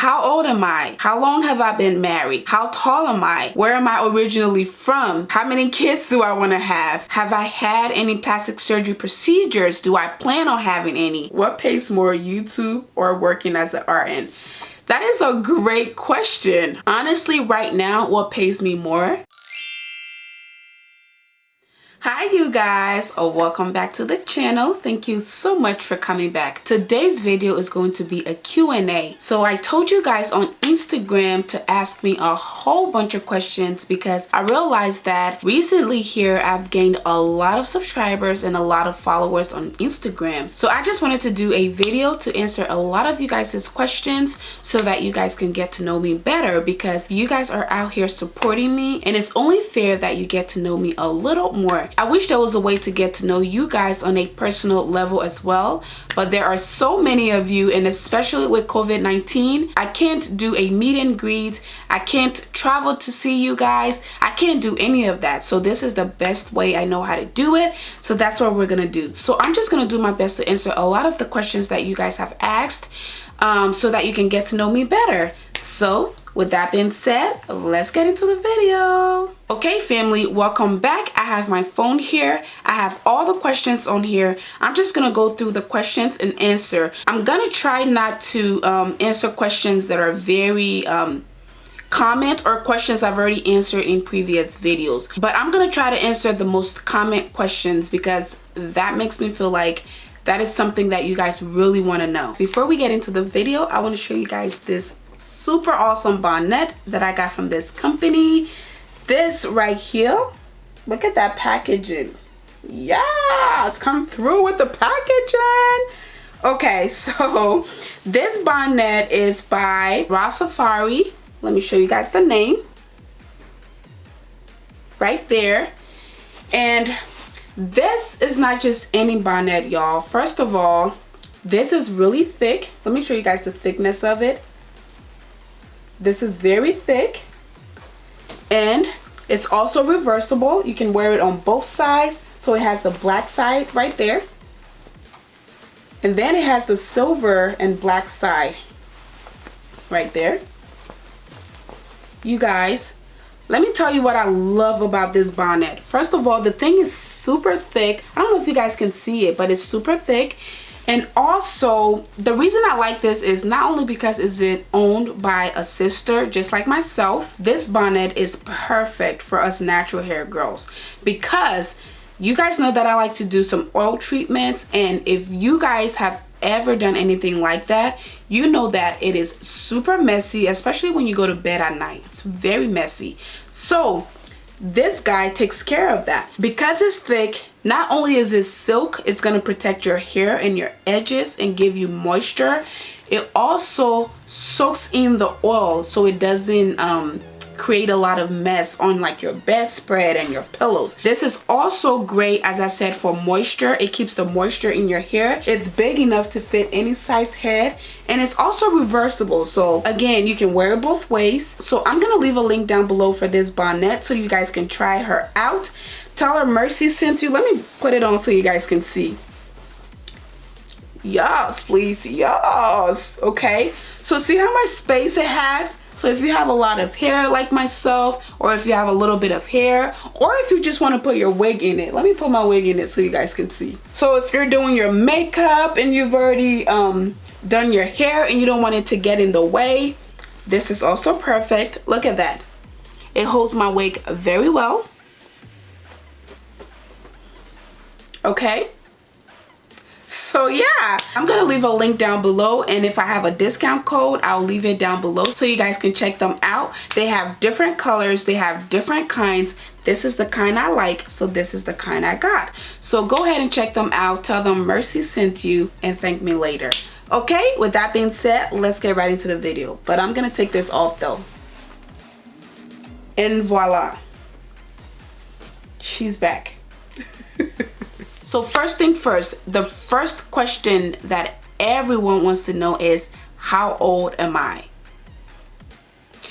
How old am I? How long have I been married? How tall am I? Where am I originally from? How many kids do I want to have? Have I had any plastic surgery procedures? Do I plan on having any? What pays more, YouTube or working as an RN? That is a great question. Honestly, right now, what pays me more? Hi you guys, welcome back to the channel. Thank you so much for coming back. Today's video is going to be a Q&A. So I told you guys on Instagram to ask me a whole bunch of questions because I realized that recently here I've gained a lot of subscribers and a lot of followers on Instagram. So I just wanted to do a video to answer a lot of you guys' questions so that you guys can get to know me better, because you guys are out here supporting me and it's only fair that you get to know me a little more. I wish there was a way to get to know you guys on a personal level as well, but there are so many of you, and especially with COVID-19, I can't do a meet and greet. I can't travel to see you guys. I can't do any of that. So this is the best way I know how to do it. So that's what we're gonna do. So I'm just gonna do my best to answer a lot of the questions that you guys have asked so that you can get to know me better. So with that being said, let's get into the video. Okay, family, welcome back. I have my phone here. I have all the questions on here. I'm just gonna go through the questions and answer. I'm gonna try not to answer questions that are very comment or questions I've already answered in previous videos, but I'm gonna try to answer the most comment questions because that makes me feel like that is something that you guys really want to know. Before we get into the video, I want to show you guys this super awesome bonnet that I got from this company. This right here, look at that packaging. Yes, come through with the packaging. Okay, so this bonnet is by Safari. Let me show you guys the name right there. And this is not just any bonnet, y'all. First of all, this is really thick. Let me show you guys the thickness of it. This is very thick, and it's also reversible. You can wear it on both sides. So it has the black side right there, and then it has the silver and black side right there. You guys, let me tell you what I love about this bonnet. First of all, the thing is super thick. I don't know if you guys can see it, but it's super thick. And also, the reason I like this is not only because it's owned by a sister just like myself. This bonnet is perfect for us natural hair girls because you guys know that I like to do some oil treatments, and if you guys have ever done anything like that, you know that it is super messy, especially when you go to bed at night. It's very messy. So this guy takes care of that. Because it's thick, not only is it silk, it's going to protect your hair and your edges and give you moisture. It also soaks in the oil so it doesn't create a lot of mess on like your bedspread and your pillows. This is also great, as I said, for moisture. It keeps the moisture in your hair. It's big enough to fit any size head, and it's also reversible. So again, you can wear it both ways. So I'm gonna leave a link down below for this bonnet so you guys can try her out. Tell her Mercy sent you. Let me put it on so you guys can see. Yes, please. Yes. Okay, so see how much space it has? So if you have a lot of hair like myself, or if you have a little bit of hair, or if you just want to put your wig in it, let me put my wig in it so you guys can see. So if you're doing your makeup and you've already done your hair and you don't want it to get in the way, this is also perfect. Look at that. It holds my wig very well. Okay. So yeah, I'm gonna leave a link down below, and if I have a discount code, I'll leave it down below so you guys can check them out. They have different colors, they have different kinds. This is the kind I like, so this is the kind I got. So go ahead and check them out. Tell them Mercy sent you and thank me later. Okay, with that being said, let's get right into the video. But I'm gonna take this off though. And voila, she's back. So first thing first, the first question that everyone wants to know is, how old am I?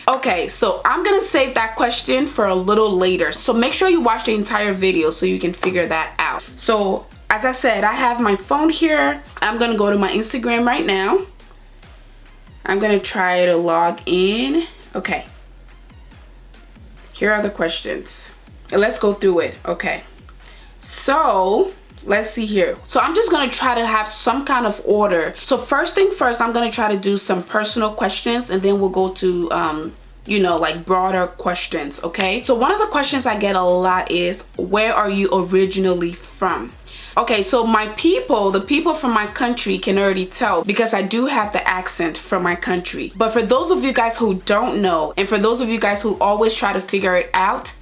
Okay, so I'm gonna save that question for a little later. So make sure you watch the entire video so you can figure that out. So as I said, I have my phone here. I'm gonna go to my Instagram right now. I'm gonna try to log in. Okay. Here are the questions. Let's go through it. Okay. So let's see here. So I'm just gonna try to have some kind of order. So first thing first, I'm gonna try to do some personal questions, and then we'll go to you know, like broader questions. Okay, so one of the questions I get a lot is, where are you originally from? Okay, so my people, the people from my country, can already tell because I do have the accent from my country. But for those of you guys who don't know, and for those of you guys who always try to figure it out,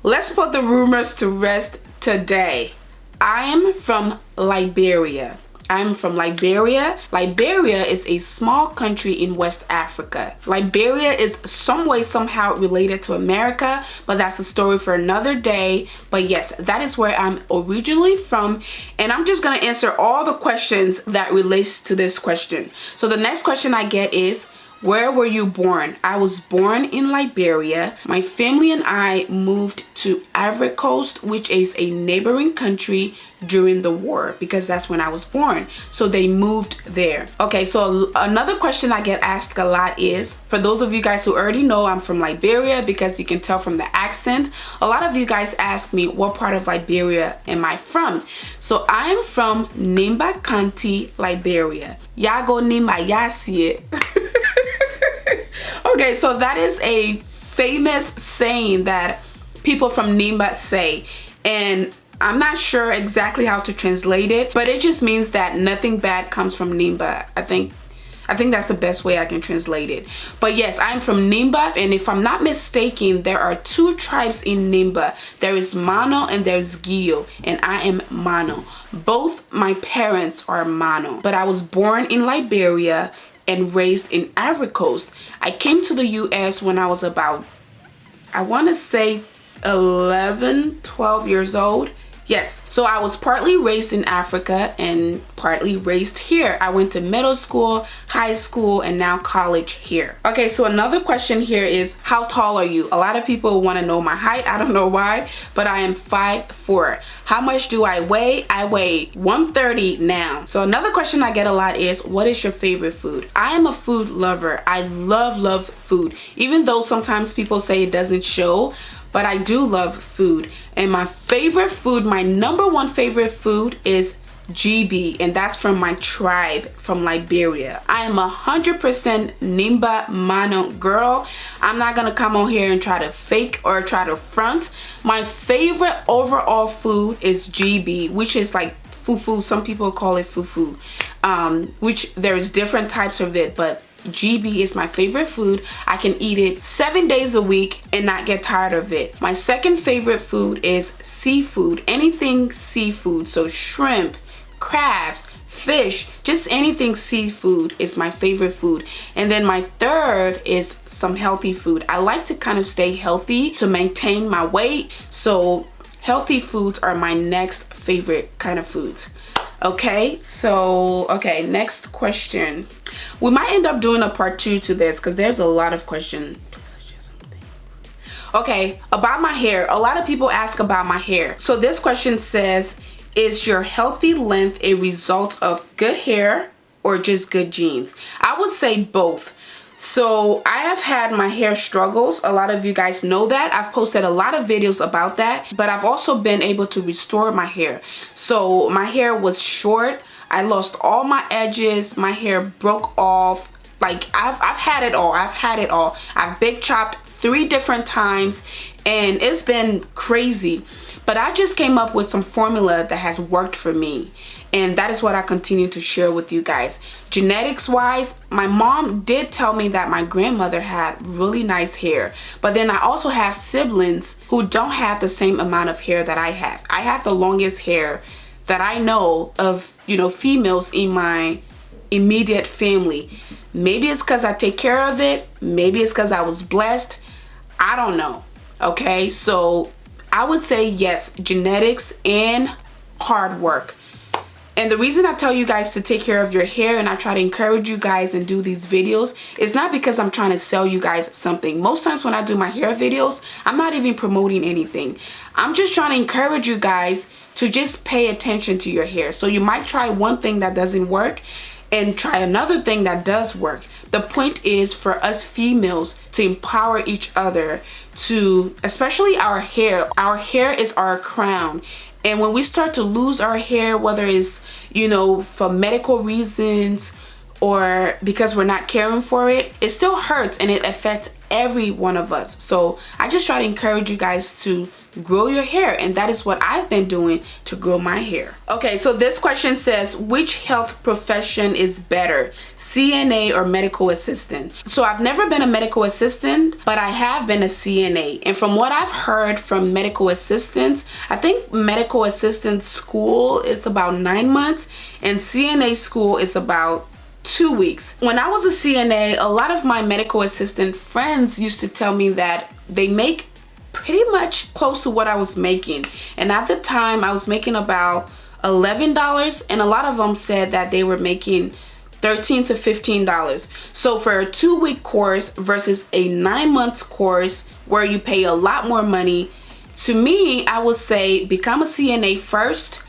let's put the rumors to rest today. I am from Liberia. I'm from Liberia. Liberia is a small country in West Africa. Liberia is some way, somehow related to America, but that's a story for another day. But yes, that is where I'm originally from. And I'm just gonna answer all the questions that relates to this question. So the next question I get is, where were you born? I was born in Liberia. My family and I moved to Ivory Coast, which is a neighboring country, during the war, because that's when I was born. So they moved there. Okay, so another question I get asked a lot is, for those of you guys who already know I'm from Liberia, because you can tell from the accent, a lot of you guys ask me, what part of Liberia am I from? So I am from Nimba County, Liberia. Yago Nimba, ya see it. Okay, so that is a famous saying that people from Nimba say, and I'm not sure exactly how to translate it, but it just means that nothing bad comes from Nimba. I think that's the best way I can translate it. But yes, I'm from Nimba, and if I'm not mistaken, there are two tribes in Nimba. There is Mano and there's Gio, and I am Mano. Both my parents are Mano, but I was born in Liberia and raised in Ivory Coast. I came to the US when I was about, I want to say 11, 12 years old. Yes, so I was partly raised in Africa and partly raised here. I went to middle school, high school, and now college here. Okay, so another question here is, how tall are you? A lot of people want to know my height. I don't know why, but I am 5'4". How much do I weigh? I weigh 130 now. So another question I get a lot is, what is your favorite food? I am a food lover. I love food, even though sometimes people say it doesn't show. But I do love food, and my favorite food, my number one favorite food is GB, and that's from my tribe from Liberia. I am 100% Nimba Mano girl. I'm not gonna come on here and try to fake or try to front. My favorite overall food is GB, which is like fufu. Some people call it fufu, which there's different types of it, but GB is my favorite food. I can eat it 7 days a week and not get tired of it. My second favorite food is seafood, anything seafood. So shrimp, crabs, fish, just anything seafood is my favorite food. And then my third is some healthy food. I like to kind of stay healthy to maintain my weight. So healthy foods are my next favorite kind of foods. Okay, so okay, next question. We might end up doing a part 2 to this because there's a lot of questions. Please suggest something. Okay, about my hair. A lot of people ask about my hair. So this question says, is your healthy length a result of good hair or just good genes? I would say both. So I have had my hair struggles. A lot of you guys know that. I've posted a lot of videos about that, but I've also been able to restore my hair. So my hair was short. I lost all my edges. My hair broke off. Like I've had it all. I've big chopped 3 different times and it's been crazy. But I just came up with some formula that has worked for me. And that is what I continue to share with you guys. Genetics wise, my mom did tell me that my grandmother had really nice hair. But then I also have siblings who don't have the same amount of hair that I have. I have the longest hair that I know of, you know, females in my immediate family. Maybe it's because I take care of it. Maybe it's because I was blessed. I don't know. Okay, so I would say yes, genetics and hard work. And the reason I tell you guys to take care of your hair and I try to encourage you guys and do these videos is not because I'm trying to sell you guys something. Most times when I do my hair videos, I'm not even promoting anything. I'm just trying to encourage you guys to just pay attention to your hair. So you might try one thing that doesn't work and try another thing that does work. The point is for us females to empower each other to, especially our hair. Our hair is our crown. And when we start to lose our hair, whether it's, you know, for medical reasons or because we're not caring for it, it still hurts and it affects every one of us. So I just try to encourage you guys to grow your hair, and that is what I've been doing to grow my hair. Okay, so this question says, which health profession is better, CNA or medical assistant? So I've never been a medical assistant, but I have been a CNA, and from what I've heard from medical assistants, I think medical assistant school is about 9 months and CNA school is about 2 weeks. When I was a CNA, a lot of my medical assistant friends used to tell me that they make pretty much close to what I was making, and at the time I was making about $11, and a lot of them said that they were making $13 to $15. So for a 2-week course versus a 9 months course where you pay a lot more money, to me, I would say become a CNA first,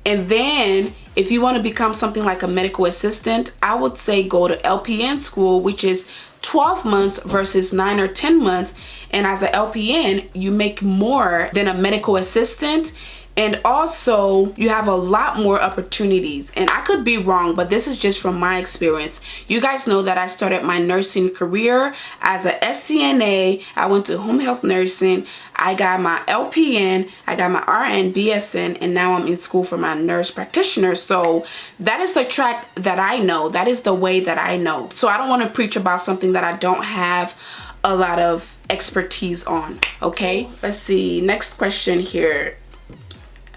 and then if you want to become something like a medical assistant, I would say go to LPN school, which is 12 months versus 9 or 10 months. And as an LPN, you make more than a medical assistant. And also you have a lot more opportunities. And I could be wrong, but this is just from my experience. You guys know that I started my nursing career as a SCNA. I went to home health nursing. I got my LPN, I got my RN, BSN, and now I'm in school for my nurse practitioner. So that is the track that I know. That is the way that I know. So I don't want to preach about something that I don't have a lot of expertise on. Okay, let's see. Next question here.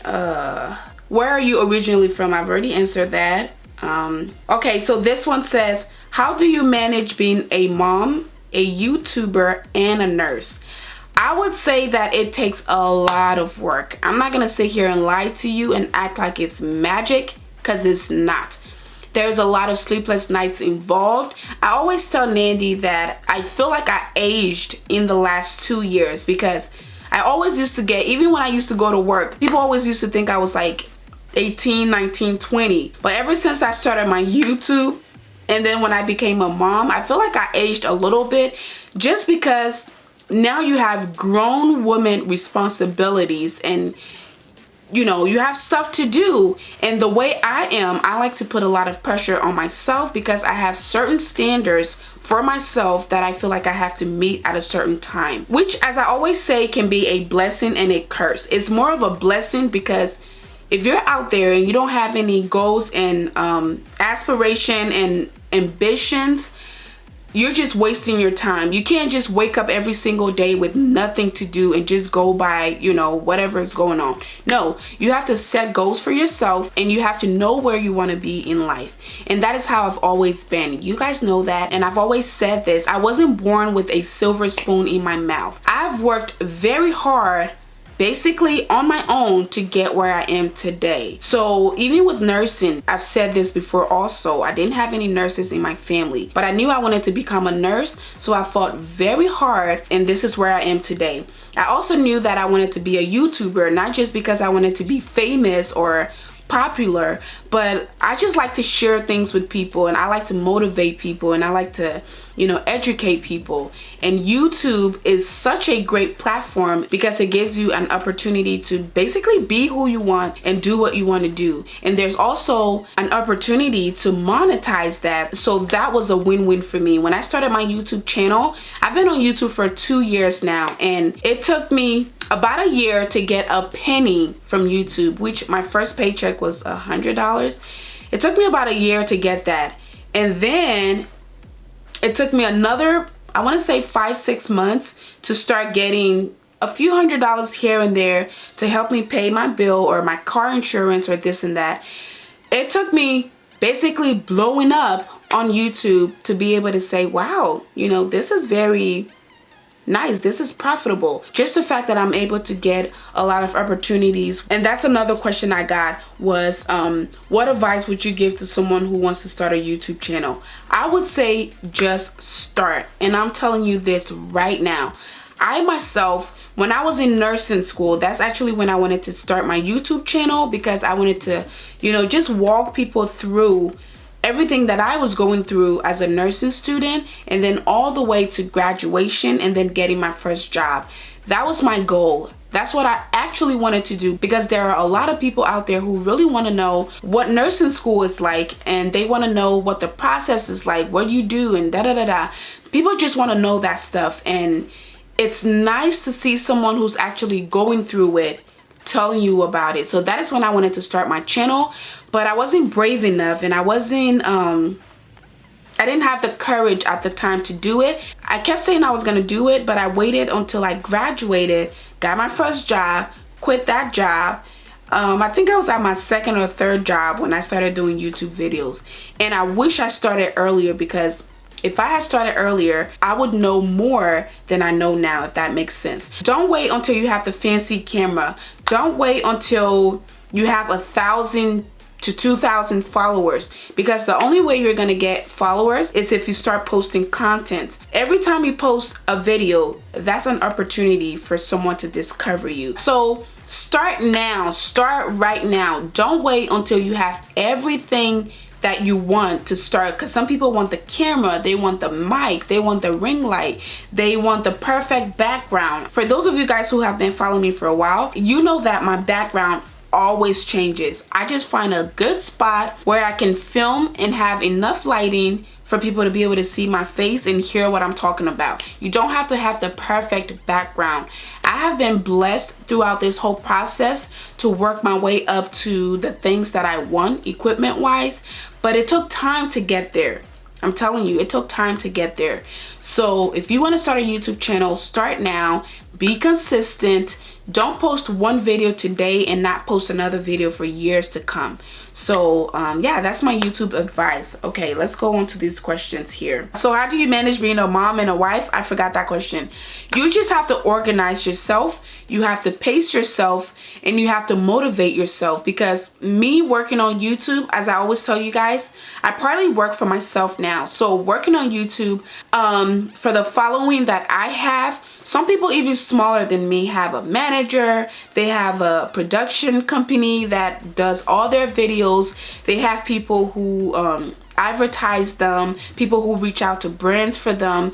Where are you originally from? I've already answered that. Okay, so this one says, how do you manage being a mom, a YouTuber, and a nurse? I would say that it takes a lot of work. I'm not gonna sit here and lie to you and act like it's magic, because it's not. There's a lot of sleepless nights involved. I always tell Nandy that I feel like I aged in the last 2 years, because I always used to get, even when I used to go to work, people always used to think I was like 18, 19, 20. But ever since I started my YouTube, and then when I became a mom, I feel like I aged a little bit, just because now you have grown woman responsibilities, and you know, you have stuff to do. And the way I am, I like to put a lot of pressure on myself, because I have certain standards for myself that I feel like I have to meet at a certain time, which, as I always say, can be a blessing and a curse. It's more of a blessing, because if you're out there and you don't have any goals and aspiration and ambitions, you're just wasting your time. You can't just wake up every single day with nothing to do and just go by, you know, whatever is going on. No, you have to set goals for yourself, and you have to know where you want to be in life. And that is how I've always been. You guys know that, and I've always said this. I wasn't born with a silver spoon in my mouth. I've worked very hard, basically on my own, to get where I am today. So even with nursing, I've said this before also, I didn't have any nurses in my family, but I knew I wanted to become a nurse, so I fought very hard, and this is where I am today. I also knew that I wanted to be a YouTuber, not just because I wanted to be famous or popular, but I just like to share things with people, and I like to motivate people, and I like to, you know, educate people. And YouTube is such a great platform, because it gives you an opportunity to basically be who you want and do what you want to do. And there's also an opportunity to monetize that. So that was a win-win for me. When I started my YouTube channel, I've been on YouTube for 2 years now, and it took me about a year to get a penny from YouTube, which my first paycheck was $100. It took me about a year to get that. And then it took me another, I want to say 5-6 months to start getting a few $100s here and there to help me pay my bill or my car insurance or this and that. It took me basically blowing up on YouTube to be able to say, wow, you know, this is very nice, this is profitable. Just the fact that I'm able to get a lot of opportunities. And that's another question I got was, what advice would you give to someone who wants to start a YouTube channel? I would say just start. And I'm telling you this right now. I myself, when I was in nursing school, that's actually when I wanted to start my YouTube channel, because I wanted to, you know, just walk people through everything that I was going through as a nursing student, and then all the way to graduation and then getting my first job. That was my goal. That's what I actually wanted to do, because there are a lot of people out there who really want to know what nursing school is like, and they want to know what the process is like, what you do, and da-da-da-da. People just want to know that stuff, and it's nice to see someone who's actually going through it telling you about it. So that is when I wanted to start my channel, but I wasn't brave enough, and I didn't have the courage at the time to do it. I kept saying I was gonna do it, but I waited until I graduated, got my first job, quit that job. I think I was at my second or third job when I started doing YouTube videos. And I wish I started earlier, because if I had started earlier, I would know more than I know now, if that makes sense. Don't wait until you have the fancy camera. Don't wait until you have 1,000 to 2,000 followers, because the only way you're gonna get followers is if you start posting content. Every time you post a video, that's an opportunity for someone to discover you. So start now, start right now. Don't wait until you have everything that you want to start, because some people want the camera, they want the mic, they want the ring light, they want the perfect background. For those of you guys who have been following me for a while, you know that my background always changes. I just find a good spot where I can film and have enough lighting for people to be able to see my face and hear what I'm talking about. You don't have to have the perfect background. I have been blessed throughout this whole process to work my way up to the things that I want equipment wise, but it took time to get there. I'm telling you, it took time to get there. So if you want to start a YouTube channel, start now. Be consistent. Don't post one video today and not post another video for years to come. So yeah, that's my YouTube advice. Okay, let's go on to these questions here. So how do you manage being a mom and a wife? I forgot that question. You just have to organize yourself. You have to pace yourself, and you have to motivate yourself, because me working on YouTube, as I always tell you guys, I partly work for myself now. So working on YouTube, for the following that I have, some people even smaller than me have a manager, they have a production company that does all their videos, they have people who advertise them, people who reach out to brands for them.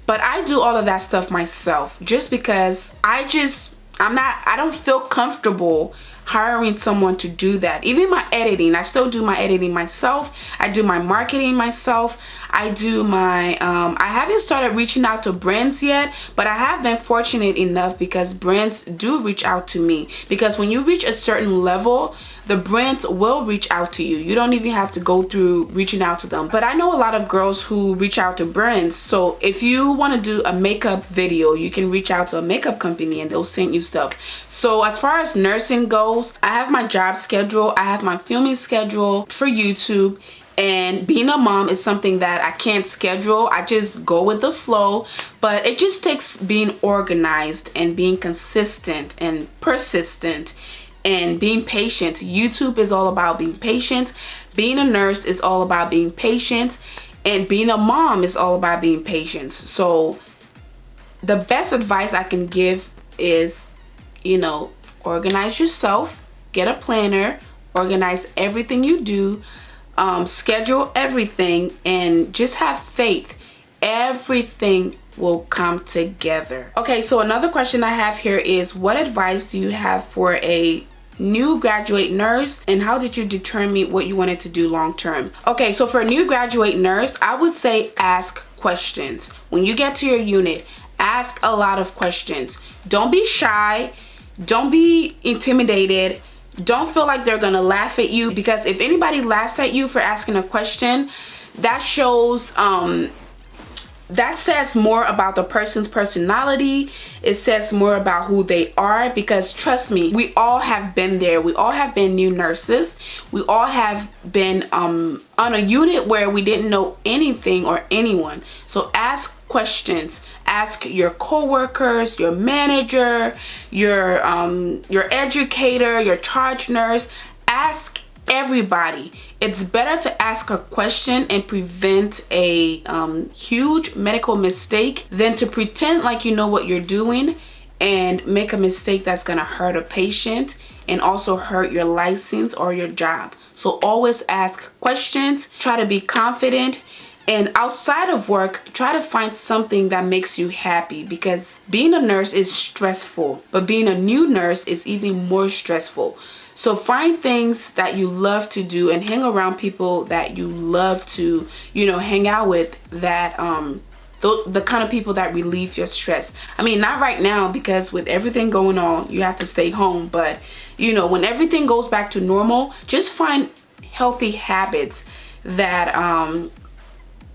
But I do all of that stuff myself, just because I don't feel comfortable hiring someone to do that. Even my editing, I still do my editing myself. I do my marketing myself. I do my, I haven't started reaching out to brands yet, but I have been fortunate enough because brands do reach out to me. Because when you reach a certain level, the brands will reach out to you. You don't even have to go through reaching out to them. But I know a lot of girls who reach out to brands. So if you want to do a makeup video, you can reach out to a makeup company and they'll send you stuff. So as far as nursing goes, I have my job schedule. I have my filming schedule for YouTube. And being a mom is something that I can't schedule. I just go with the flow. But it just takes being organized and being consistent and persistent and being patient. YouTube is all about being patient. Being a nurse is all about being patient. And being a mom is all about being patient. So the best advice I can give is, you know, organize yourself, get a planner, organize everything you do, schedule everything, and just have faith. Everything will come together. Okay, so another question I have here is, what advice do you have for a new graduate nurse, and how did you determine what you wanted to do long term? Okay, so for a new graduate nurse, I would say ask questions. When you get to your unit, ask a lot of questions. Don't be shy. Don't be intimidated. Don't feel like they're gonna laugh at you, because if anybody laughs at you for asking a question, that shows that says more about the person's personality. It says more about who they are, because trust me, we all have been there. We all have been new nurses. We all have been on a unit where we didn't know anything or anyone. So ask questions. Ask your coworkers, your manager, your educator, your charge nurse. Ask everybody. It's better to ask a question and prevent a huge medical mistake than to pretend like you know what you're doing and make a mistake that's gonna hurt a patient and also hurt your license or your job. So always ask questions, try to be confident, and outside of work, try to find something that makes you happy, because being a nurse is stressful, but being a new nurse is even more stressful. So find things that you love to do and hang around people that you love to, hang out with, that the kind of people that relieve your stress. I mean, not right now, because with everything going on, you have to stay home, but when everything goes back to normal, just find healthy habits that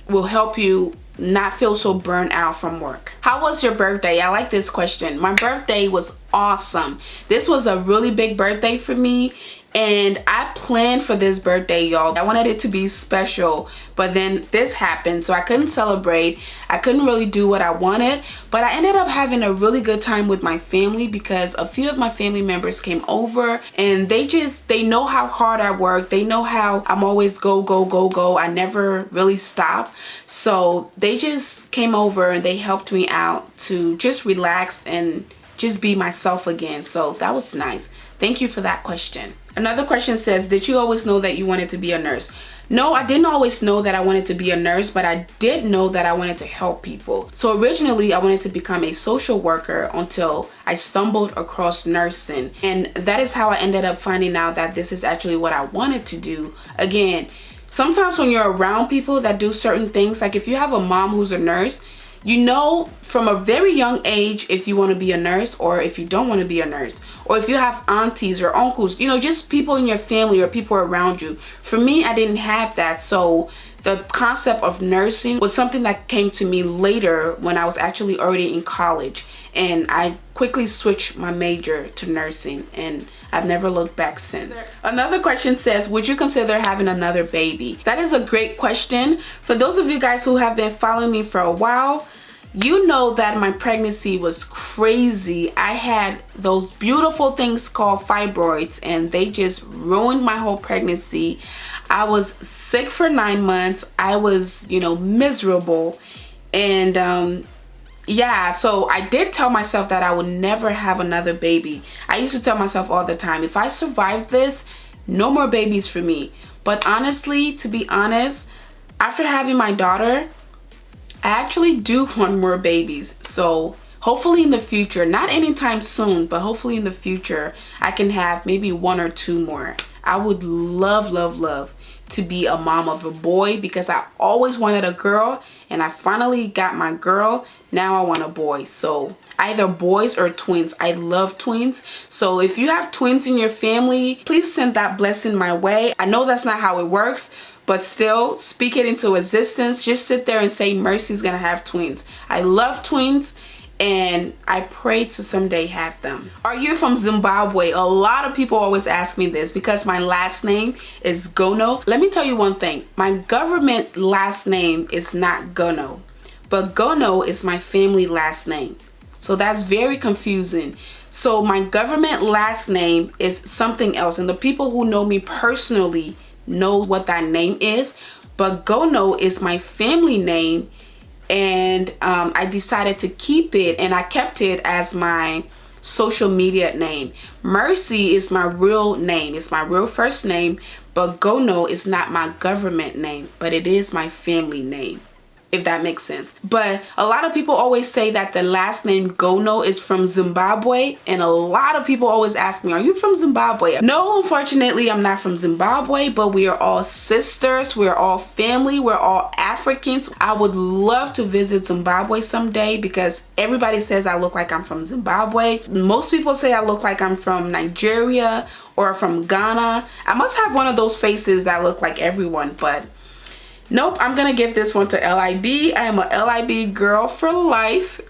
will help you not feel so burnt out from work. How was your birthday? I like this question. My birthday was awesome. This was a really big birthday for me, and I planned for this birthday, y'all. I wanted it to be special, but then this happened, so I couldn't celebrate. I couldn't really do what I wanted, but I ended up having a really good time with my family, because a few of my family members came over, and they know how hard I work. They know how I'm always go, go, go, go. I never really stop. So they just came over and they helped me out to just relax and just be myself again. So that was nice. Thank you for that question. Another question says, did you always know that you wanted to be a nurse? No, I didn't always know that I wanted to be a nurse, but I did know that I wanted to help people. So originally I wanted to become a social worker until I stumbled across nursing. And that is how I ended up finding out that this is actually what I wanted to do. Again, sometimes when you're around people that do certain things, like if you have a mom who's a nurse, you know from a very young age if you want to be a nurse or if you don't want to be a nurse. Or if you have aunties or uncles, just people in your family or people around you. For me, I didn't have that. So the concept of nursing was something that came to me later when I was actually already in college. And I quickly switched my major to nursing, and I've never looked back since. Another question says, would you consider having another baby? That is a great question. For those of you guys who have been following me for a while, you know that my pregnancy was crazy. I had those beautiful things called fibroids, and they just ruined my whole pregnancy. I was sick for 9 months. I was, miserable. And yeah, so I did tell myself that I would never have another baby. I used to tell myself all the time, if I survive this, no more babies for me. But honestly, to be honest, after having my daughter, I actually do want more babies. So hopefully in the future, not anytime soon, but hopefully in the future, I can have maybe 1 or 2 more. I would love, love, love to be a mom of a boy, because I always wanted a girl, and I finally got my girl. Now I want a boy. So either boys or twins. I love twins. So if you have twins in your family, please send that blessing my way. I know that's not how it works, but still, speak it into existence. Just sit there and say Mercy's gonna have twins. I love twins, and I pray to someday have them. Are you from Zimbabwe? A lot of people always ask me this because my last name is Gono. Let me tell you one thing. My government last name is not Gono, but Gono is my family last name. So that's very confusing. So my government last name is something else, and the people who know me personally know what that name is, but Gono is my family name, and I decided to keep it, and I kept it as my social media name. Mercy is my real name. It's my real first name, but Gono is not my government name, but it is my family name, if that makes sense. But a lot of people always say that the last name Gono is from Zimbabwe, and a lot of people always ask me, are you from Zimbabwe? No, unfortunately, I'm not from Zimbabwe, but we are all sisters. We're all family. We're all Africans. I would love to visit Zimbabwe someday because everybody says I look like I'm from Zimbabwe. Most people say I look like I'm from Nigeria or from Ghana. I must have one of those faces that look like everyone, but nope, I'm gonna give this one to LIB. I am a LIB girl for life.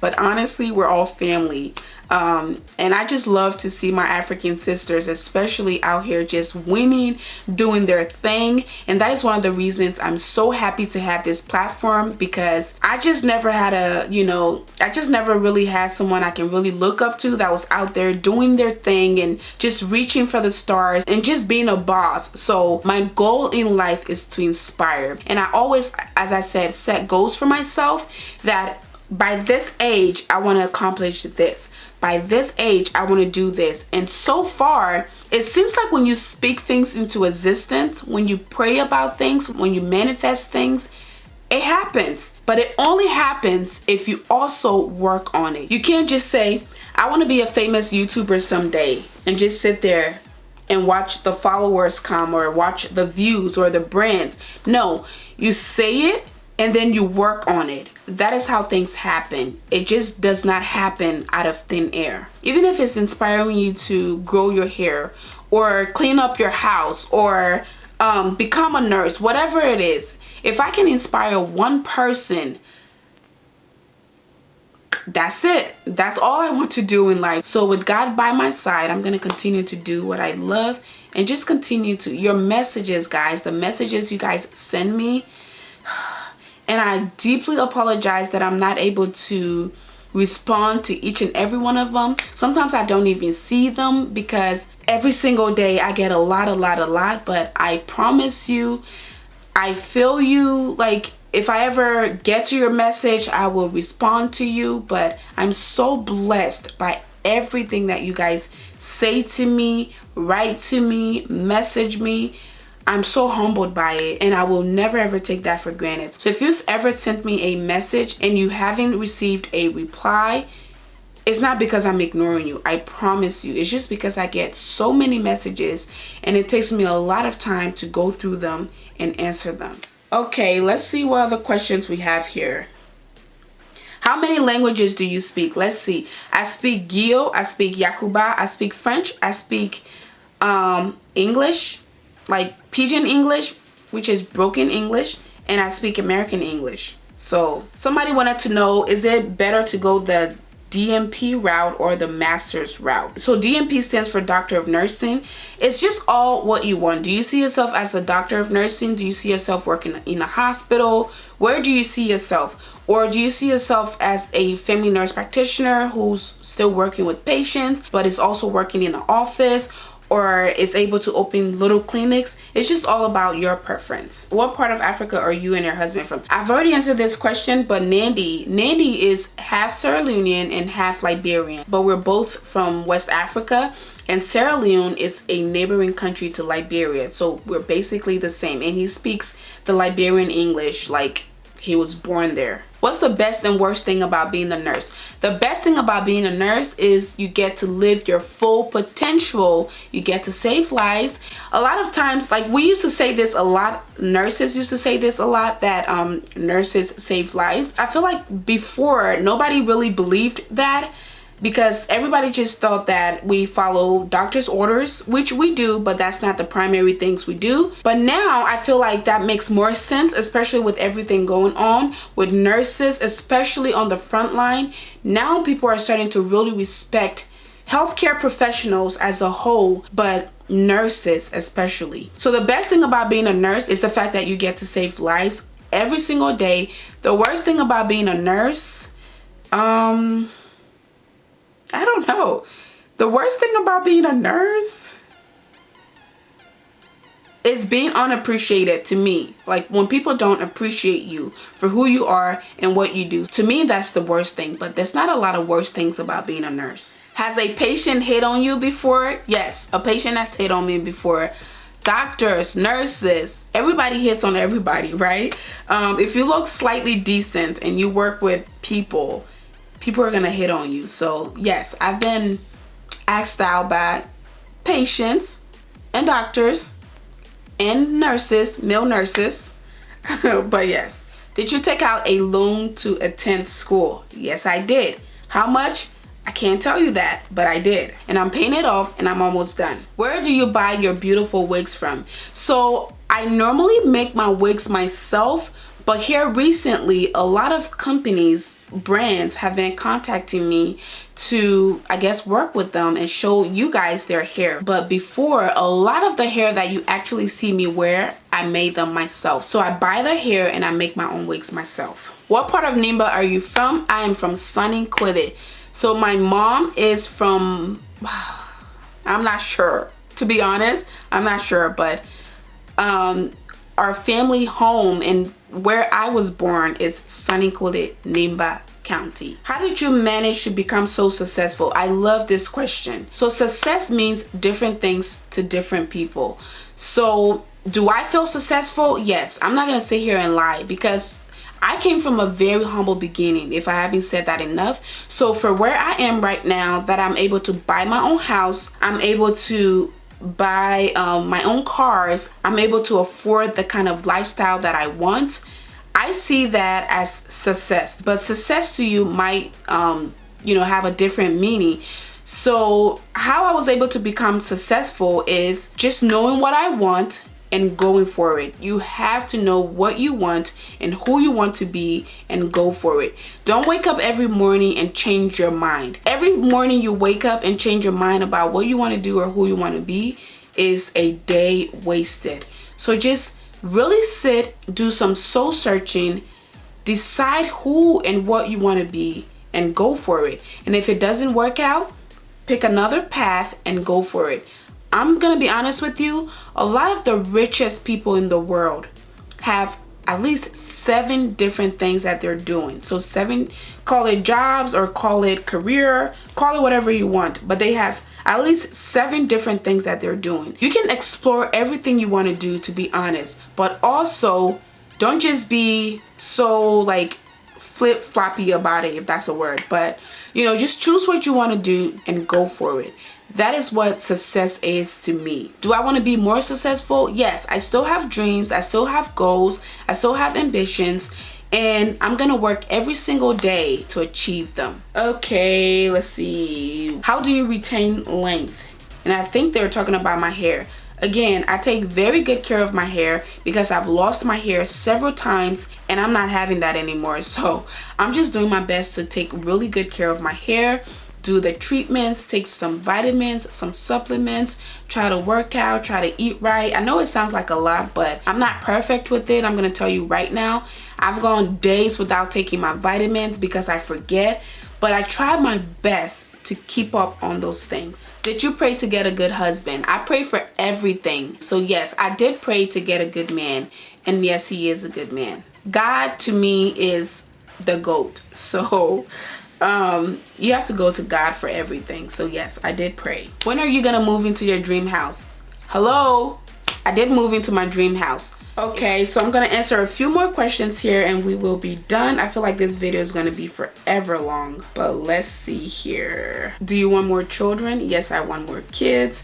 But honestly, we're all family. And I just love to see my African sisters, especially out here just winning, doing their thing. And that is one of the reasons I'm so happy to have this platform, because I just never had I just never really had someone I can really look up to that was out there doing their thing and just reaching for the stars and just being a boss. So my goal in life is to inspire. And I always, as I said, set goals for myself that by this age, I want to accomplish this. By this age, I want to do this. And so far, it seems like when you speak things into existence, when you pray about things, when you manifest things, it happens. But it only happens if you also work on it. You can't just say, I want to be a famous YouTuber someday, and just sit there and watch the followers come or watch the views or the brands. No, you say it and then you work on it. That is how things happen. It just does not happen out of thin air. Even if it's inspiring you to grow your hair or clean up your house or become a nurse, whatever it is, if I can inspire one person, that's it. That's all I want to do in life. So with God by my side, I'm going to continue to do what I love and just continue to. Your messages, guys, the messages you guys send me, and I deeply apologize that I'm not able to respond to each and every one of them. Sometimes I don't even see them because every single day I get a lot, but I promise you, I feel you. Like, if I ever get to your message, I will respond to you. But I'm so blessed by everything that you guys say to me, write to me, message me. I'm so humbled by it, and I will never ever take that for granted. So if you've ever sent me a message and you haven't received a reply, it's not because I'm ignoring you. I promise you. It's just because I get so many messages and it takes me a lot of time to go through them and answer them. Okay, let's see what other questions we have here. How many languages do you speak? Let's see. I speak Gio, I speak Yakuba, I speak French, I speak English, like Pidgin English, which is broken English, and I speak American English. So somebody wanted to know, is it better to go the DMP route or the master's route? So DMP stands for Doctor of Nursing. It's just all what you want. Do you see yourself as a doctor of nursing? Do you see yourself working in a hospital? Where do you see yourself? Or do you see yourself as a family nurse practitioner who's still working with patients but is also working in an office, or is able to open little clinics? It's just all about your preference. What part of Africa are you and your husband from? I've already answered this question, but Nandi is half Sierra Leonean and half Liberian, but we're both from West Africa, and Sierra Leone is a neighboring country to Liberia, so we're basically the same. And he speaks the Liberian English like he was born there. What's the best and worst thing about being a nurse? The best thing about being a nurse is you get to live your full potential. You get to save lives. A lot of times, like we used to say this a lot, nurses used to say this a lot, that nurses save lives. I feel like before, nobody really believed that, because everybody just thought that we follow doctor's orders, which we do, but that's not the primary things we do. But now I feel like that makes more sense, especially with everything going on with nurses, especially on the front line. Now people are starting to really respect healthcare professionals as a whole, but nurses especially. So the best thing about being a nurse is the fact that you get to save lives every single day. The worst thing about being a nurse, I don't know. The worst thing about being a nurse is being unappreciated to me. Like when people don't appreciate you for who you are and what you do. To me, that's the worst thing. But there's not a lot of worst things about being a nurse. Has a patient hit on you before? Yes, a patient has hit on me before. Doctors, nurses, everybody hits on everybody, right? If you look slightly decent and you work with people are gonna hit on you. So yes, I've been asked out by patients and doctors and nurses, male nurses. But yes. Did you take out a loan to attend school? Yes, I did. How much? I can't tell you that, but I did. And I'm paying it off and I'm almost done. Where do you buy your beautiful wigs from? So I normally make my wigs myself, but here recently, a lot of companies, brands have been contacting me to, I guess, work with them and show you guys their hair. But before, a lot of the hair that you actually see me wear, I made them myself. So I buy the hair and I make my own wigs myself. What part of Nimba are you from? I am from Sunny Quiddy. So my mom is from, I'm not sure. To be honest, I'm not sure. But our family home and where I was born is Sunny Quiddy, Nimba, County. How did you manage to become so successful? I love this question. So success means different things to different people. So do I feel successful? Yes. I'm not going to sit here and lie, because I came from a very humble beginning, if I haven't said that enough. So for where I am right now, that I'm able to buy my own house, I'm able to buy my own cars, I'm able to afford the kind of lifestyle that I want, I see that as success. But success to you might have a different meaning. So how I was able to become successful is just knowing what I want and going for it. You have to know what you want and who you want to be and go for it. Don't wake up every morning and change your mind. Every morning you wake up and change your mind about what you want to do or who you want to be is a day wasted. So just really sit, do some soul searching, decide who and what you want to be and go for it. And if it doesn't work out, pick another path and go for it. I'm gonna be honest with you, a lot of the richest people in the world have at least 7 different things that they're doing. So 7, call it jobs or call it career, call it whatever you want, but they have at least 7 different things that they're doing. You can explore everything you want to do, to be honest, but also don't just be so like flip-floppy about it, if that's a word, but just choose what you want to do and go for it. That is what success is to me. Do I want to be more successful? Yes, I still have dreams, I still have goals, I still have ambitions, and I'm gonna work every single day to achieve them. Okay, let's see. How do you retain length? And I think they were talking about my hair. Again, I take very good care of my hair because I've lost my hair several times and I'm not having that anymore. So I'm just doing my best to take really good care of my hair, do the treatments, take some vitamins, some supplements, try to work out, try to eat right. I know it sounds like a lot, but I'm not perfect with it. I'm gonna tell you right now, I've gone days without taking my vitamins because I forget, but I try my best to keep up on those things. Did you pray to get a good husband? I pray for everything. So yes, I did pray to get a good man, and yes, he is a good man. God to me is the GOAT. So you have to go to God for everything. So yes, I did pray. When are you gonna move into your dream house? Hello, I did move into my dream house. Okay, so I'm gonna answer a few more questions here and we will be done. I feel like this video is gonna be forever long, but let's see here. Do you want more children? Yes, I want more kids.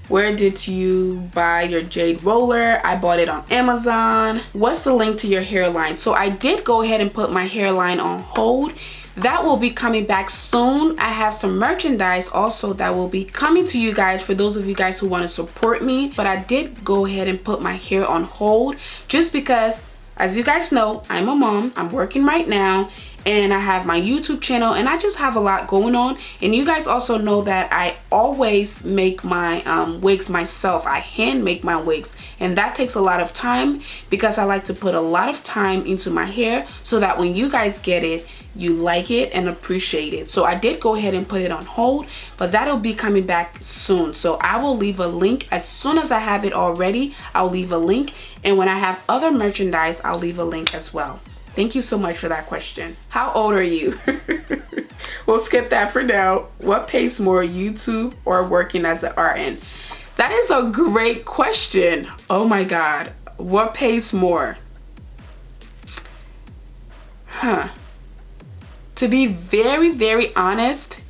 Where did you buy your jade roller? I bought it on Amazon. What's the link to your hairline? So I did go ahead and put my hairline on hold. That will be coming back soon. I have some merchandise also that will be coming to you guys for those of you guys who want to support me. But I did go ahead and put my hair on hold just because, as you guys know, I'm a mom. I'm working right now and I have my YouTube channel and I just have a lot going on. And you guys also know that I always make my wigs myself. I hand make my wigs and that takes a lot of time because I like to put a lot of time into my hair so that when you guys get it, you like it and appreciate it. So I did go ahead and put it on hold, but that'll be coming back soon. So I will leave a link as soon as I have it all ready. I'll leave a link, and when I have other merchandise, I'll leave a link as well. Thank you so much for that question. How old are you? We'll skip that for now. What pays more, YouTube or working as an RN? That is a great question. Oh my God. What pays more? To be very, very honest,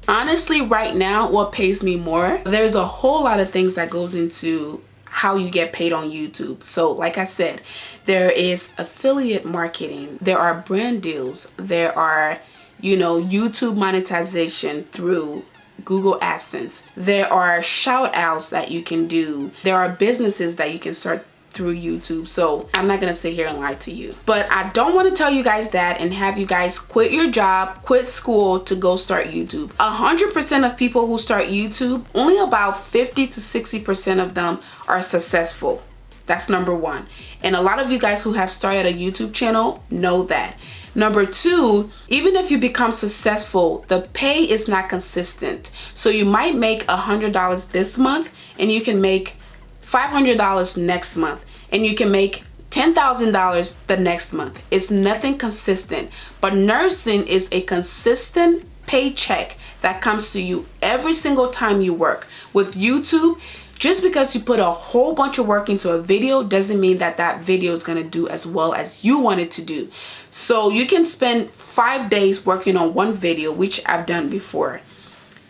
honestly right now, what pays me more, there's a whole lot of things that goes into how you get paid on YouTube. So like I said, there is affiliate marketing, there are brand deals, there are, YouTube monetization through Google AdSense, there are shout outs that you can do, there are businesses that you can start through YouTube. So I'm not gonna sit here and lie to you, but I don't want to tell you guys that and have you guys quit your job, quit school to go start YouTube. 100% of people who start YouTube, only about 50 to 60% of them are successful. That's number one. And a lot of you guys who have started a YouTube channel know that. Number two, even if you become successful, the pay is not consistent. So you might make $100 this month and you can make $500 next month, and you can make $10,000 the next month. It's nothing consistent, but nursing is a consistent paycheck that comes to you every single time you work. With YouTube, just because you put a whole bunch of work into a video doesn't mean that that video is going to do as well as you want it to do. So you can spend 5 days working on one video, which I've done before.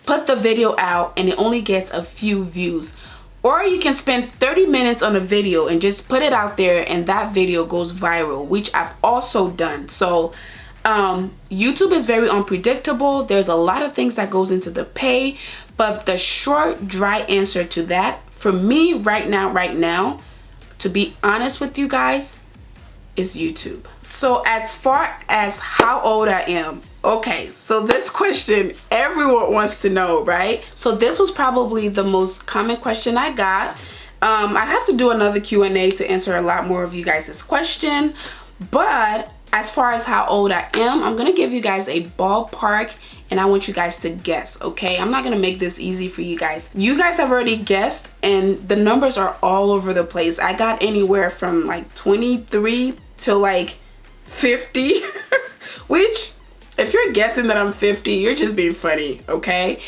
Put the video out and it only gets a few views. Or you can spend 30 minutes on a video and just put it out there and that video goes viral, which I've also done. So YouTube is very unpredictable. There's a lot of things that goes into the pay, but the short, dry answer to that, for me right now, to be honest with you guys, is YouTube. So as far as how old I am, okay, so this question everyone wants to know, right? So this was probably the most common question I got. I have to do another Q&A to answer a lot more of you guys' question, but as far as how old I am, I'm gonna give you guys a ballpark and I want you guys to guess, okay? I'm not gonna make this easy for you guys. You guys have already guessed and the numbers are all over the place. I got anywhere from like 23 to like 50, which if you're guessing that I'm 50, you're just being funny, okay?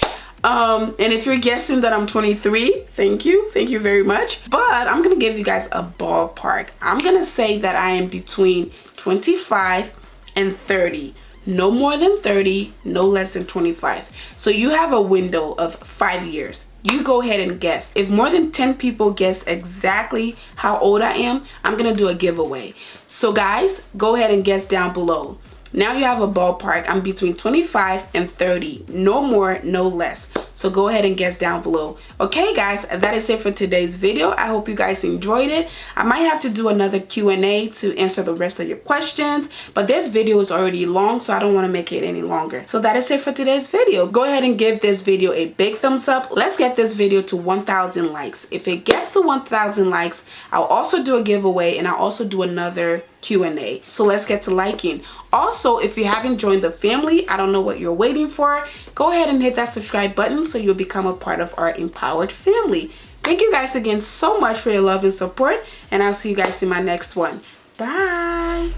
And if you're guessing that I'm 23, thank you very much. But I'm gonna give you guys a ballpark. I'm gonna say that I am between 25 and 30. No more than 30, no less than 25. So you have a window of 5 years. You go ahead and guess. If more than 10 people guess exactly how old I am, I'm gonna do a giveaway. So guys, go ahead and guess down below. Now you have a ballpark. I'm between 25 and 30. No more, no less. So go ahead and guess down below. Okay guys, that is it for today's video. I hope you guys enjoyed it. I might have to do another Q&A to answer the rest of your questions, but this video is already long, so I don't want to make it any longer. So that is it for today's video. Go ahead and give this video a big thumbs up. Let's get this video to 1,000 likes. If it gets to 1,000 likes, I'll also do a giveaway and I'll also do another Q&A. So let's get to liking. Also, if you haven't joined the family, I don't know what you're waiting for. Go ahead and hit that subscribe button so you'll become a part of our empowered family. Thank you guys again so much for your love and support, and I'll see you guys in my next one. Bye.